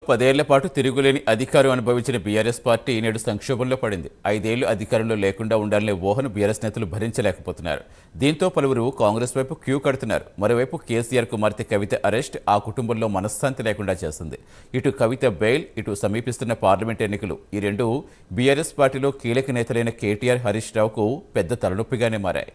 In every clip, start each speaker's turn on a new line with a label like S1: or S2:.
S1: 10 ఏళ్ల పాటు తిరుగులేని అధికారం అనుభవించిన బీఆర్ఎస్ పార్టీ నేడు సంక్షోభంలో పడింది. 5 ఏళ్లు అధికారంలో లేకుండా ఉండాలనే ఊహను బీఆర్ఎస్ నేతలు భరించలేకపోతున్నారు. దీంతో పలువురు కాంగ్రెస్ వైపు క్యూ కడుతున్నారు. మరోవైపు కేసీఆర్ కుమార్తె కవిత అరెస్ట్ ఆ కుటుంబంలో మనశ్శాంతి లేకుండా చేస్తుంది. ఇటు కవిత బెయిల్, ఇటు సమీపిస్తున్న పార్లమెంట్ ఎన్నికలు ఈ రెండూ బీఆర్ఎస్ పార్టీలో కీలక నేతలైన కేటీఆర్, హరీష్ రావుకు పెద్ద తలనొప్పిగానే మారాయి.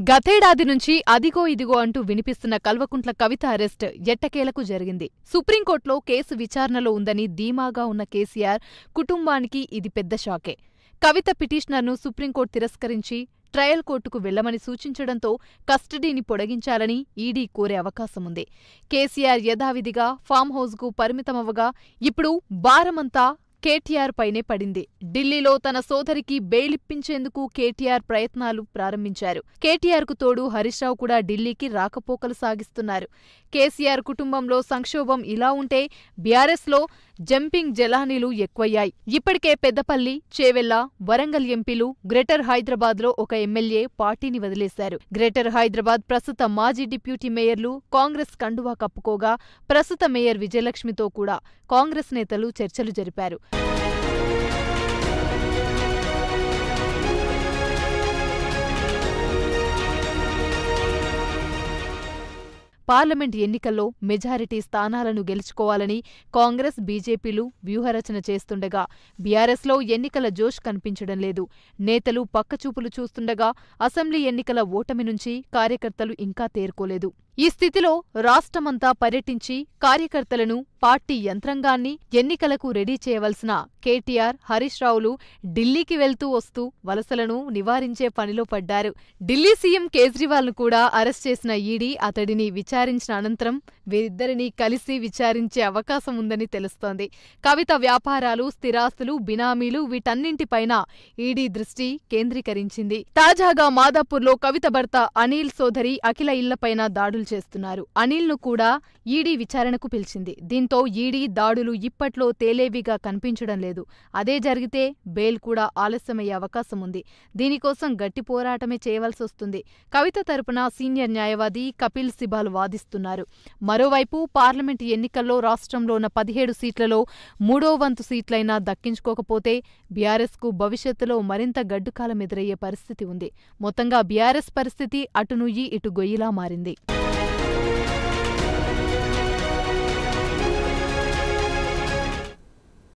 S2: గతేడాది నుంచి అదిగో ఇదిగో అంటూ వినిపిస్తున్న కల్వకుంట్ల కవిత అరెస్ట్ ఎట్టకేలకు జరిగింది. సుప్రీంకోర్టులో కేసు విచారణలో ఉందని ధీమాగా ఉన్న కేసీఆర్ కుటుంబానికి ఇది పెద్ద షాకే. కవిత పిటిషనర్ను సుప్రీంకోర్టు తిరస్కరించి ట్రయల్ కోర్టుకు వెళ్లమని సూచించడంతో కస్టడీని పొడిగించాలని ఈడీ కోరే అవకాశముంది. కేసీఆర్ యథావిధిగా ఫామ్ హౌస్కు పరిమితమవ్వగా ఇప్పుడు భారమంతా కేటీఆర్ పైనే పడింది. ఢిల్లీలో తన సోదరికి బెయిలిప్పించేందుకు కేటీఆర్ ప్రయత్నాలు ప్రారంభించారు. కేటీఆర్కు తోడు హరీష్ రావు కూడా ఢిల్లీకి రాకపోకలు సాగిస్తున్నారు. కేసీఆర్ కుటుంబంలో సంక్షోభం ఇలా ఉంటే బీఆర్ఎస్లో జంపింగ్ జలానీలు ఎక్కువయ్యాయి. ఇప్పటికే పెద్దపల్లి, చేవెళ్ల, వరంగల్ ఎంపీలు, గ్రేటర్ హైదరాబాద్లో ఒక ఎమ్మెల్యే పార్టీని వదిలేశారు. గ్రేటర్ హైదరాబాద్ ప్రస్తుత మాజీ డిప్యూటీ మేయర్లు కాంగ్రెస్ కండువా కప్పుకోగా ప్రస్తుత మేయర్ విజయలక్ష్మితో కూడా కాంగ్రెస్ నేతలు చర్చలు జరిపారు. పార్లమెంట్ ఎన్నికల్లో మెజారిటీ స్థానాలను గెలుచుకోవాలని కాంగ్రెస్, బీజేపీలు వ్యూహరచన చేస్తుండగా బీఆర్ఎస్లో ఎన్నికల జోష్ కనిపించడం లేదు. నేతలు పక్కచూపులు చూస్తుండగా అసెంబ్లీ ఎన్నికల ఓటమి నుంచి కార్యకర్తలు ఇంకా తేరుకోలేదు. ఈ స్థితిలో రాష్ట్రమంతా పర్యటించి కార్యకర్తలను, పార్టీ యంత్రాంగాన్ని ఎన్నికలకు రెడీ చేయవలసిన కేటీఆర్, హరీష్ రావులు ఢిల్లీకి వెళ్తూ వస్తూ వలసలను నివారించే పనిలో పడ్డారు. ఢిల్లీ సీఎం కేజ్రీవాల్ను కూడా అరెస్ట్ చేసిన ఈడీ అతడిని విచారించిన అనంతరం వీరిద్దరినీ కలిసి విచారించే అవకాశం ఉందని తెలుస్తోంది. కవిత వ్యాపారాలు, స్థిరాస్తులు, బినామీలు వీటన్నింటిపైన ఈడీ దృష్టి కేంద్రీకరించింది. తాజాగా మాదాపూర్లో కవిత భర్త అనిల్ సోదరి అఖిల ఇళ్లపైన దాడులు చేస్తున్నారు. అనిల్ను కూడా ఈడీ విచారణకు పిలిచింది. దీంతో ఈడీ దాడులు ఇప్పట్లో తేలేవిగా కనిపించడం లేదు. అదే జరిగితే బెయిల్ కూడా ఆలస్యమయ్యే అవకాశం ఉంది. దీనికోసం గట్టి పోరాటమే చేయవలసొస్తుంది. కవిత తరపున సీనియర్ న్యాయవాది కపిల్ సిబాల్ వాదిస్తున్నారు. మరోవైపు పార్లమెంటు ఎన్నికల్లో రాష్ట్రంలో ఉన్న 17 సీట్లలో 3వ వంతు సీట్లైనా దక్కించుకోకపోతే బీఆర్ఎస్కు భవిష్యత్తులో మరింత గడ్డుకాలం ఎదురయ్యే పరిస్థితి ఉంది. మొత్తంగా బీఆర్ఎస్ పరిస్థితి అటు నుయ్యి ఇటు గొయ్యిలా మారింది.